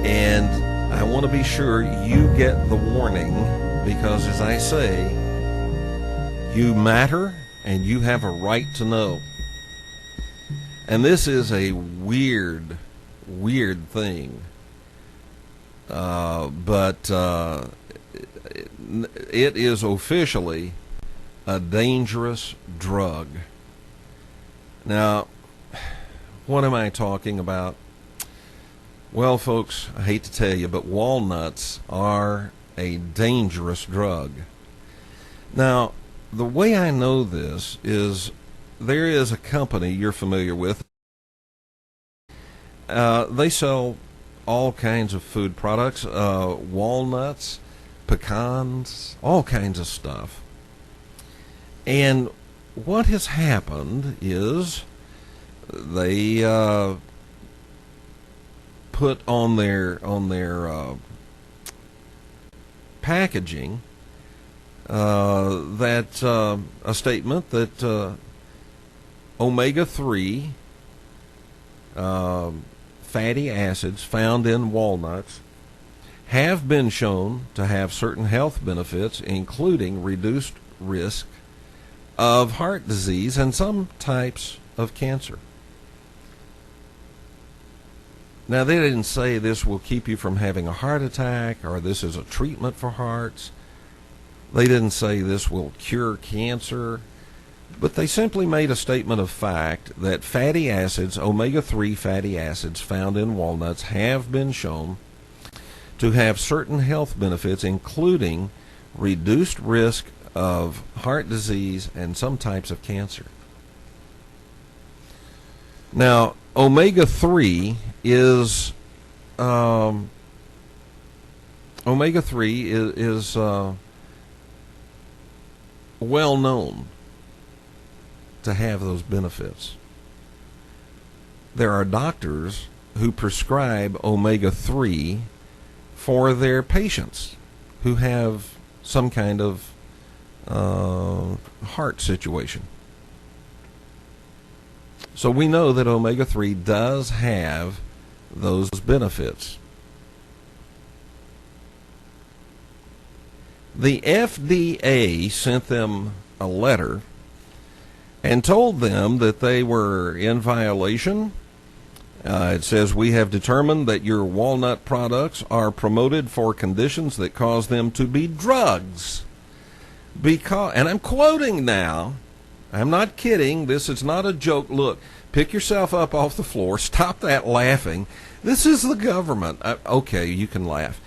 And I want to be sure you get the warning because, as I say, you matter and you have a right to know. And this is a weird thing. But it is officially a dangerous drug. Now, what am I talking about? Well, folks, I hate to tell you, but walnuts are a dangerous drug. Now, the way I know this is there is a company you're familiar with. They sell all kinds of food products, walnuts, pecans, all kinds of stuff. And what has happened is they put on their packaging that a statement that omega-3 fatty acids found in walnuts have been shown to have certain health benefits, including reduced risk of heart disease and some types of cancer. Now, they didn't say this will keep you from having a heart attack or this is a treatment for hearts. They didn't say this will cure cancer. But they simply made a statement of fact that fatty acids, omega-3 fatty acids found in walnuts have been shown to have certain health benefits, including reduced risk of heart disease and some types of cancer. Now, omega-3 is well known to have those benefits. There are doctors who prescribe omega-3 for their patients who have some kind of heart situation. So we know that omega-3 does have those benefits. The FDA sent them a letter and told them that they were in violation. It says, we have determined that your walnut products are promoted for conditions that cause them to be drugs. And I'm quoting now, I'm not kidding, this is not a joke. Look, pick yourself up off the floor, stop that laughing. This is the government. Okay, you can laugh.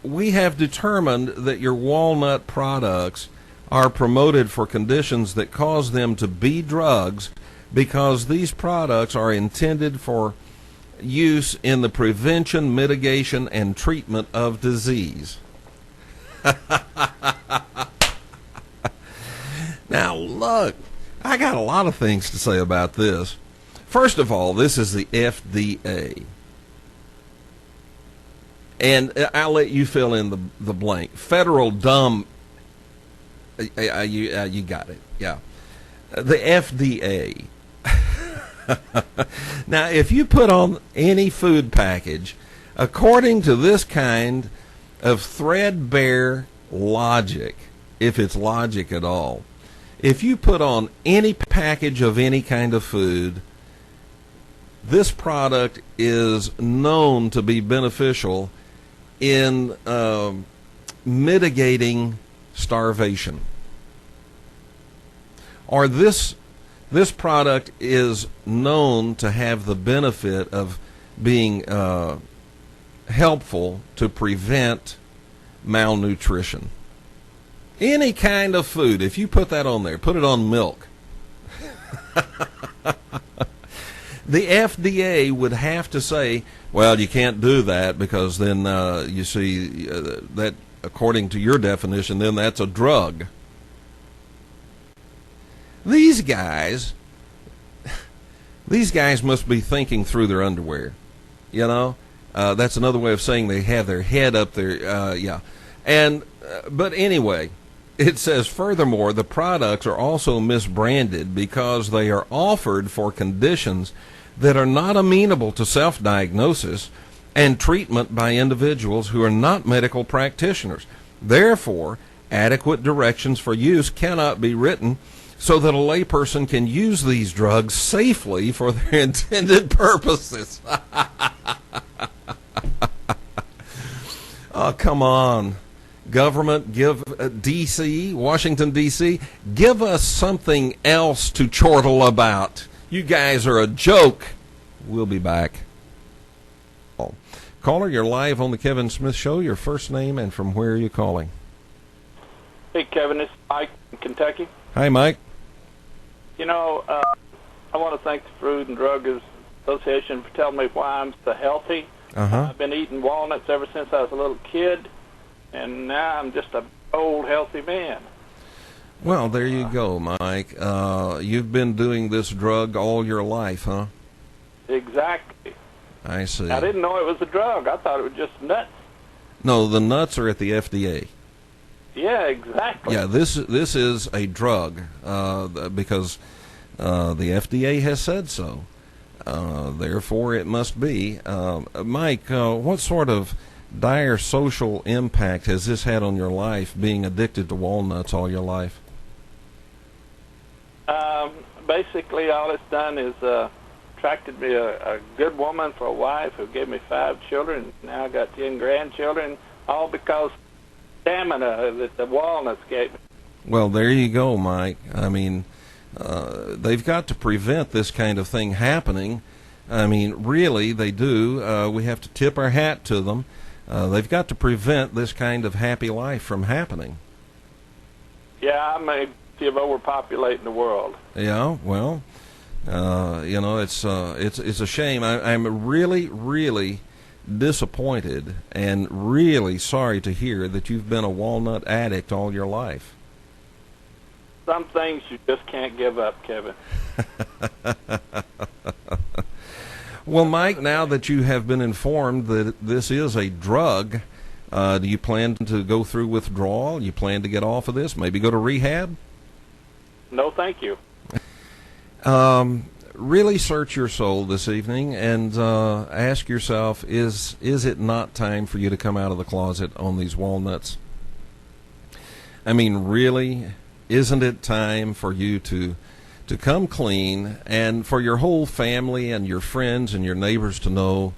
We have determined that your walnut products are promoted for conditions that cause them to be drugs because these products are intended for use in the prevention, mitigation, and treatment of disease. Now, look, I got a lot of things to say about this. First of all, this is the FDA. And I'll let you fill in the blank. Federal dumb. You got it. Yeah. The FDA. Now, if you put on any food package, according to this kind of threadbare logic, if it's logic at all, if you put on any package of any kind of food, this product is known to be beneficial in mitigating starvation. Or this product is known to have the benefit of being helpful to prevent malnutrition. Any kind of food, if you put that on there, put it on milk. The FDA would have to say, well, you can't do that because then you see that according to your definition, then that's a drug. These guys must be thinking through their underwear. You know, that's another way of saying they have their head up there. Yeah, and but anyway, it says furthermore, the products are also misbranded because they are offered for conditions that are not amenable to self-diagnosis and treatment by individuals who are not medical practitioners. Therefore, adequate directions for use cannot be written so that a layperson can use these drugs safely for their intended purposes. Oh, come on. Government, give D.C., Washington, D.C., give us something else to chortle about. You guys are a joke. We'll be back. Caller, you're live on the Kevin Smith Show. Your first name and from where are you calling? Hey, Kevin, it's Mike in Kentucky. Hi, Mike. You know, I want to thank the Food and Drug Association for telling me why I'm so healthy. I've been eating walnuts ever since I was a little kid, and now I'm just an old, healthy man. Well, there you go, Mike. You've been doing this drug all your life, huh? Exactly. I see. I didn't know it was a drug. I thought it was just nuts. No, the nuts are at the FDA. Yeah, exactly. Yeah, this is a drug because the FDA has said so. Therefore, it must be. Mike, what sort of dire social impact has this had on your life, being addicted to walnuts all your life? Basically, all it's done is attracted me a good woman for a wife who gave me 5 children. Now I got 10 grandchildren, all because stamina that the walnuts gave me. Well, there you go, Mike. I mean, they've got to prevent this kind of thing happening. I mean, really, they do. We have to tip our hat to them. They've got to prevent this kind of happy life from happening. Yeah, I'm guilty of overpopulating the world. Yeah, well, you know, it's a shame. I'm really, really disappointed and really sorry to hear that you've been a walnut addict all your life. Some things you just can't give up, Kevin. Well, Mike, now that you have been informed that this is a drug, do you plan to go through withdrawal? You plan to get off of this? Maybe go to rehab? No, thank you. Really search your soul this evening and ask yourself, is it not time for you to come out of the closet on these walnuts? I mean, really, isn't it time for you to come clean and for your whole family and your friends and your neighbors to know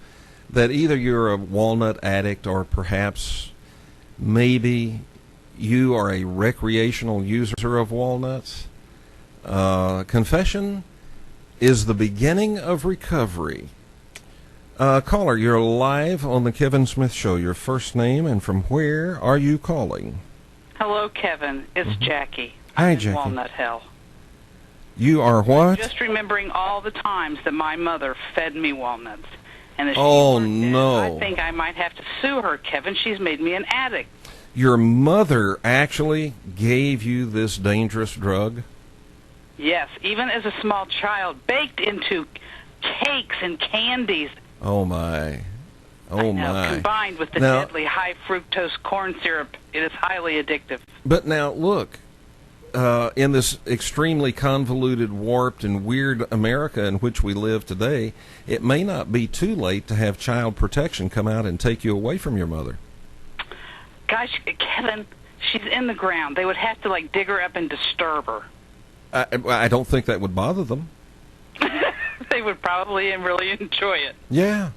that either you're a walnut addict or perhaps maybe you are a recreational user of walnuts? Confession is the beginning of recovery. Caller, you're live on the Kevin Smith Show. Your first name and from where are you calling? Hello, Kevin. It's Jackie. Hi, I'm Jackie. in Walnut Hell. You are what? Just remembering all the times that my mother fed me walnuts. And as Oh, she worked no. I think I might have to sue her, Kevin. She's made me an addict. Your mother actually gave you this dangerous drug? Yes, even as a small child, baked into cakes and candies. Oh, my. Oh, my. Combined with the Now, deadly high fructose corn syrup, it is highly addictive. But now, look, in this extremely convoluted, warped, and weird America in which we live today, it may not be too late to have child protection come out and take you away from your mother. Gosh, Kevin, she's in the ground. They would have to, dig her up and disturb her. I don't think that would bother them. They would probably and really enjoy it. Yeah.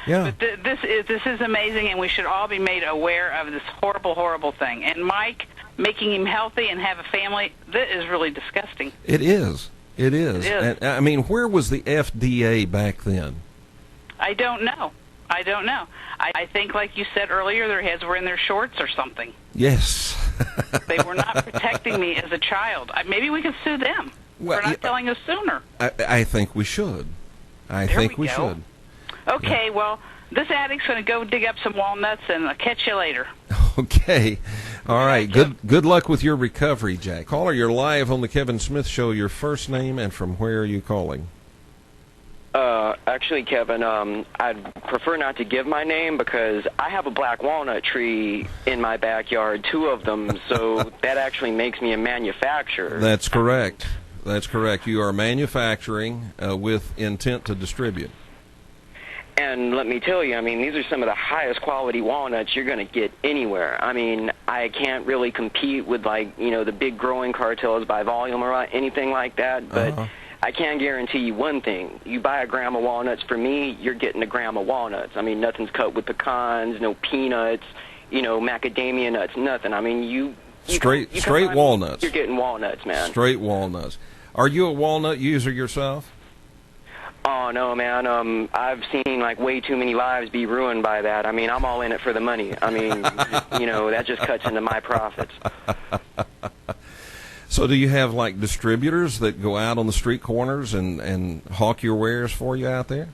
Yeah. But this is amazing, and we should all be made aware of this horrible, horrible thing. And Mike, making him healthy and have a family, that is really disgusting. It is. It is. It is. And, I mean, where was the FDA back then? I don't know. I think, like you said earlier, their heads were in their shorts or something. Yes. They were not protecting me as a child. Maybe we could sue them for not telling us sooner. I think we should. I think we should. Okay, Yeah. well, this addict's going to go dig up some walnuts, and I'll catch you later. Okay. All right. Good luck with your recovery, Jack. Caller, you're live on the Kevin Smith Show. Your first name and from where are you calling? Actually, Kevin, I'd prefer not to give my name because I have a black walnut tree in my backyard, 2 of them, so that actually makes me a manufacturer. That's correct. That's correct. You are manufacturing with intent to distribute. And let me tell you, I mean, these are some of the highest quality walnuts you're going to get anywhere. I mean, I can't really compete with, like, you know, the big growing cartels by volume or anything like that, but I can guarantee you one thing. You buy a gram of walnuts for me, you're getting a gram of walnuts. I mean, nothing's cut with pecans, no peanuts, you know, macadamia nuts, nothing. I mean, you straight walnuts. You're getting walnuts, man. Straight walnuts. Are you a walnut user yourself? Oh, no, man. I've seen, like, way too many lives be ruined by that. I mean, I'm all in it for the money. I mean, you know, that just cuts into my profits. So do you have, like, distributors that go out on the street corners and hawk your wares for you out there?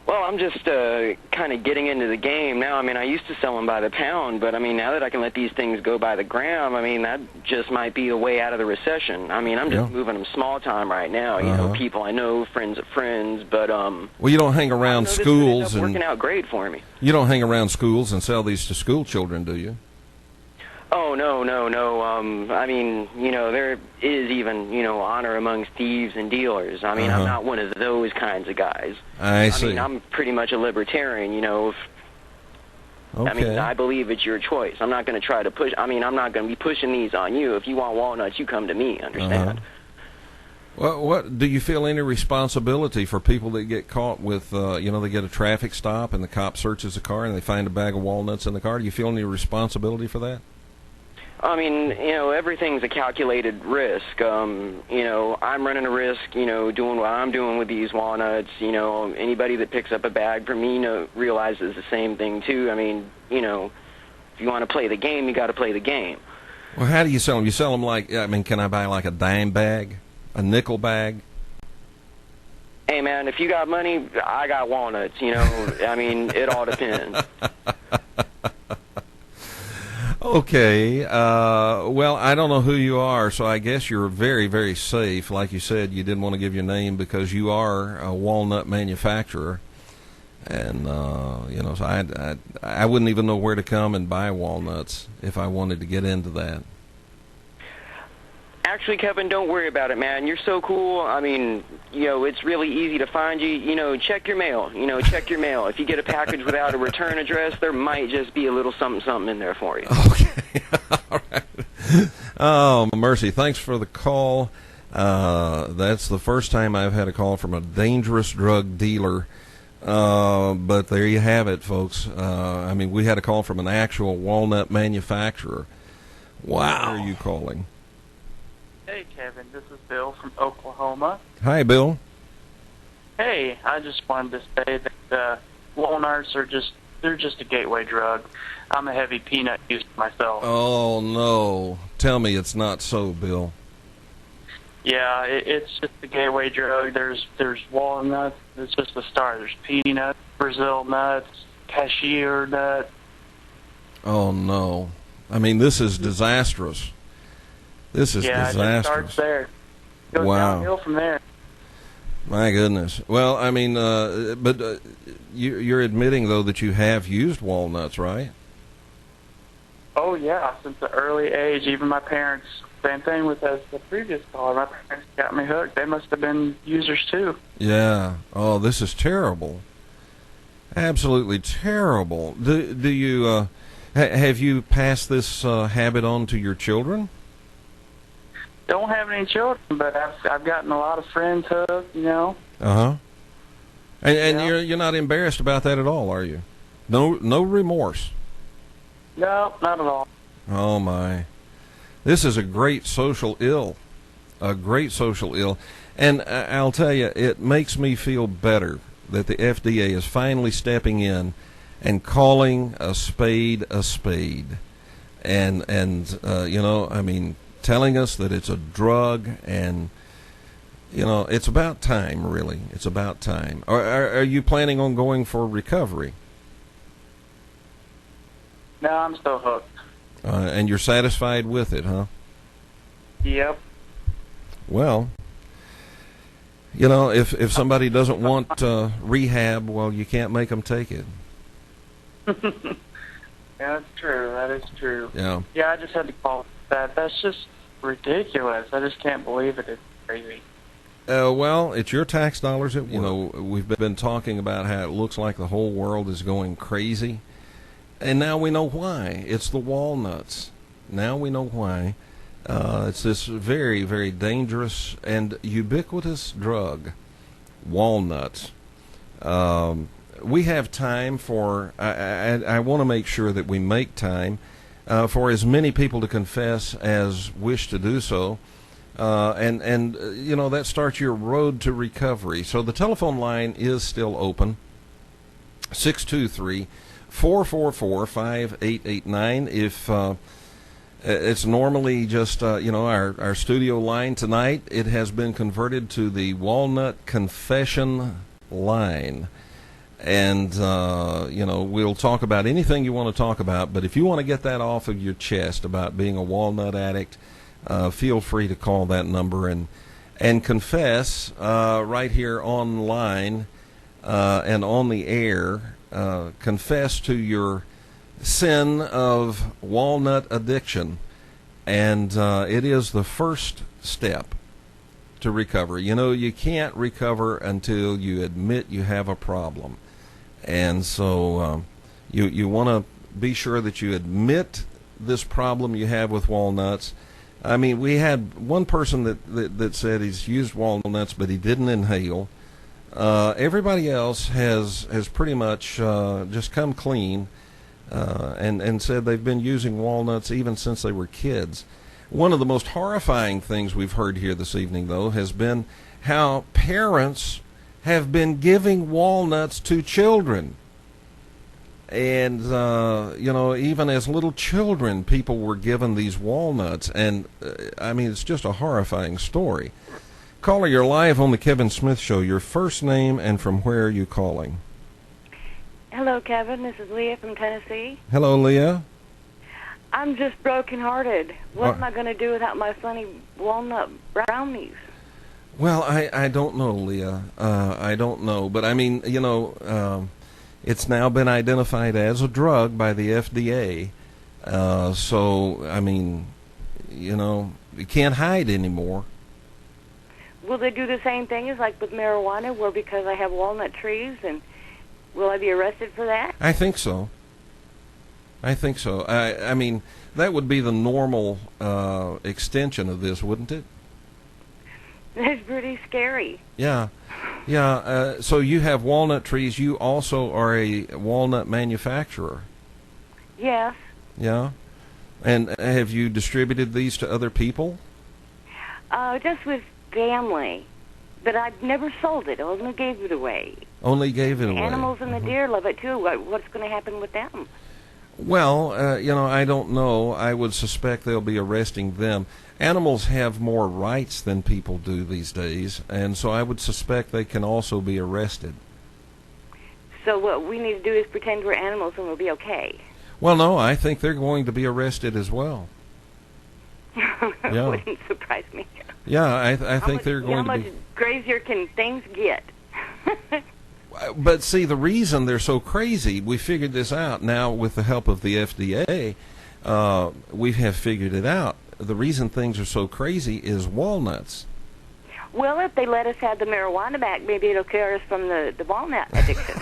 Well, I'm just kind of getting into the game now. I mean, I used to sell them by the pound, but, I mean, now that I can let these things go by the gram, I mean, that just might be a way out of the recession. I mean, I'm just moving them small time right now. You know, people I know, friends of friends, but... well, you don't hang around schools and... working out great for me. You don't hang around schools and sell these to school children, do you? Oh, no. I mean, you know, there is even, you know, honor amongst thieves and dealers. I mean, I'm not one of those kinds of guys. I see. I mean, I'm pretty much a libertarian, you know. Okay. I mean, I believe it's your choice. I'm not going to try to push. I mean, I'm not going to be pushing these on you. If you want walnuts, you come to me, understand? Well, what do you feel any responsibility for people that get caught with, you know, they get a traffic stop and the cop searches the car and they find a bag of walnuts in the car? Do you feel any responsibility for that? I mean, you know, everything's a calculated risk. You know, I'm running a risk, you know, doing what I'm doing with these walnuts. You know, anybody that picks up a bag from me realizes the same thing, too. I mean, you know, if you want to play the game, you got to play the game. Well, how do you sell them? You sell them like, I mean, can I buy like a dime bag, a nickel bag? Hey, man, if you got money, I got walnuts, you know. I mean, it all depends. Okay, well, I don't know who you are, so I guess you're very, very safe. Like you said, you didn't want to give your name because you are a walnut manufacturer. And, you know, so I wouldn't even know where to come and buy walnuts if I wanted to get into that. Actually, Kevin, don't worry about it, man. You're so cool. I mean, you know, it's really easy to find you. You know, check your mail. You know, check your mail. If you get a package without a return address, there might just be a little something in there for you. Okay. All right. Oh, mercy. Thanks for the call. That's the first time I've had a call from a dangerous drug dealer. But there you have it, folks. I mean, we had a call from an actual walnut manufacturer. Wow. Where are you calling? Hey, Kevin, this is Bill from Oklahoma. Hi, Bill. Hey, I just wanted to say that walnuts they're just a gateway drug. I'm a heavy peanut user myself. Oh, no. Tell me it's not so, Bill. Yeah, it's just a gateway drug. There's walnuts. It's just the start. There's peanuts, Brazil nuts, cashew nuts. Oh, no. I mean, this is disastrous. This is disastrous. Yeah, it starts there. It goes downhill from there. My goodness. Well, I mean, but you're admitting, though, that you have used walnuts, right? Oh, yeah, since the early age. Even my parents, same thing with the previous caller. My parents got me hooked. They must have been users, too. Yeah. Oh, this is terrible. Absolutely terrible. Do you, have you passed this habit on to your children? Don't have any children, but I've gotten a lot of friends hooked, you know. And yeah. You're not embarrassed about that at all, are you? No remorse. No, not at all. Oh my, this is a great social ill, and I'll tell you, it makes me feel better that the FDA is finally stepping in and calling a spade, and you know, I mean, telling us that it's a drug, and you know, it's about time, really. It's about time. Are you planning on going for recovery? No, I'm still hooked. And you're satisfied with it, huh? Yep. Well, you know, if somebody doesn't want rehab, well, you can't make them take it. Yeah, that's true. That is true. Yeah. Yeah, I just had to call that. That's just ridiculous. I just can't believe it. It's crazy. Well, it's your tax dollars at work. You know, we've been talking about how it looks like the whole world is going crazy, and now we know why. It's the walnuts. Now we know why. It's this very, very dangerous and ubiquitous drug, walnuts. We have time for, I want to make sure that we make time for as many people to confess as wish to do so. And you know, that starts your road to recovery. So the telephone line is still open, 623-444-5889. If it's normally just, you know, our studio line tonight, it has been converted to the Walnut Confession line. And, you know, we'll talk about anything you want to talk about, but if you want to get that off of your chest about being a walnut addict, feel free to call that number and confess right here online and on the air. Confess to your sin of walnut addiction, and it is the first step to recovery. You know, you can't recover until you admit you have a problem, and so you want to be sure that you admit this problem you have with walnuts. I mean, we had one person that said he's used walnuts, but he didn't inhale. Everybody else has pretty much just come clean and said they've been using walnuts even since they were kids. One of the most horrifying things we've heard here this evening, though, has been how parents have been giving walnuts to children. And, you know, even as little children, people were given these walnuts. And, I mean, it's just a horrifying story. Caller, you're live on the Kevin Smith Show. Your first name and from where are you calling? Hello, Kevin. This is Leah from Tennessee. Hello, Leah. I'm just brokenhearted. What am I going to do without my funny walnut brownies? Well, I don't know, Leah. I don't know. But, I mean, you know, it's now been identified as a drug by the FDA. So, I mean, you know, you can't hide anymore. Will they do the same thing as like with marijuana, where because I have walnut trees, and will I be arrested for that? I think so. I think so. I mean, that would be the normal extension of this, wouldn't it? That's pretty scary. Yeah. Yeah, so you have walnut trees. You also are a walnut manufacturer. Yes. Yeah? And have you distributed these to other people? Just with family. But I've never sold it. I only gave it away. Only gave it away. The animals and the deer love it, too. What's going to happen with them? Well, you know, I don't know. I would suspect they'll be arresting them. Animals have more rights than people do these days, and so I would suspect they can also be arrested. So what we need to do is pretend we're animals and we'll be okay. Well, no, I think they're going to be arrested as well. Yeah. Wouldn't surprise me. Yeah, I think they're going to be. How much crazier can things get? But see, the reason they're so crazy, we figured this out now with the help of the FDA. We have figured it out. The reason things are so crazy is walnuts. Well, if they let us have the marijuana back, maybe it'll cure us from the walnut addiction.